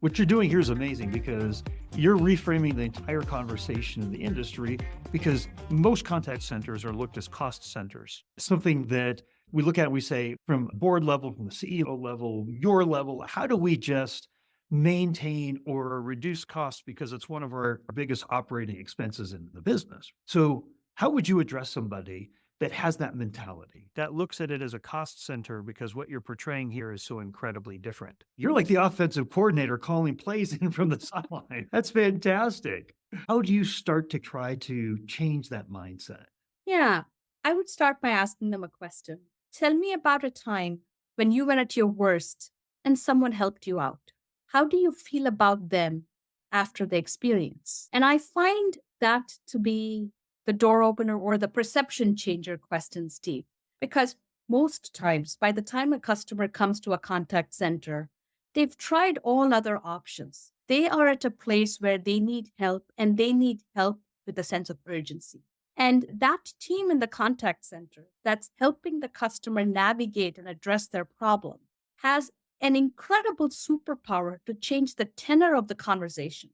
What you're doing here is amazing because you're reframing the entire conversation in the industry because most contact centers are looked as cost centers. Something that we look at and we say from board level, from the CEO level, your level, how do we just maintain or reduce costs because it's one of our biggest operating expenses in the business. So how would you address somebody that has that mentality, that looks at it as a cost center because what you're portraying here is so incredibly different. You're like the offensive coordinator calling plays in from the sideline. That's fantastic. How do you start to try to change that mindset? Yeah, I would start by asking them a question. Tell me about a time when you were at your worst and someone helped you out. How do you feel about them after the experience? And I find that to be the door opener or the perception changer question, Steve, because most times, by the time a customer comes to a contact center, they've tried all other options. They are at a place where they need help and they need help with a sense of urgency. And that team in the contact center that's helping the customer navigate and address their problem has an incredible superpower to change the tenor of the conversation,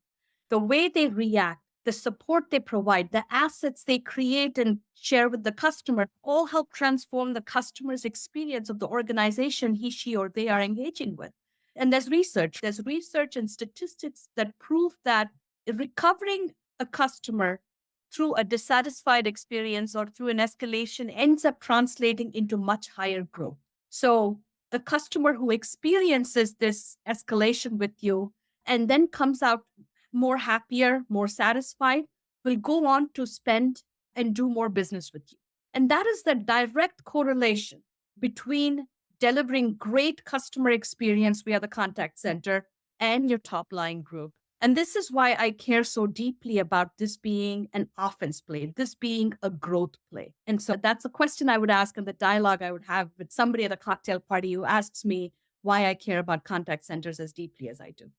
the way they react, the support they provide, the assets they create and share with the customer all help transform the customer's experience of the organization he, she, or they are engaging with. And there's research and statistics that prove that recovering a customer through a dissatisfied experience or through an escalation ends up translating into much higher growth. So the customer who experiences this escalation with you and then comes out more happier, more satisfied, will go on to spend and do more business with you. And that is the direct correlation between delivering great customer experience via the contact center and your top line group. And this is why I care so deeply about this being an offense play, this being a growth play. And so that's a question I would ask in the dialogue I would have with somebody at a cocktail party who asks me why I care about contact centers as deeply as I do.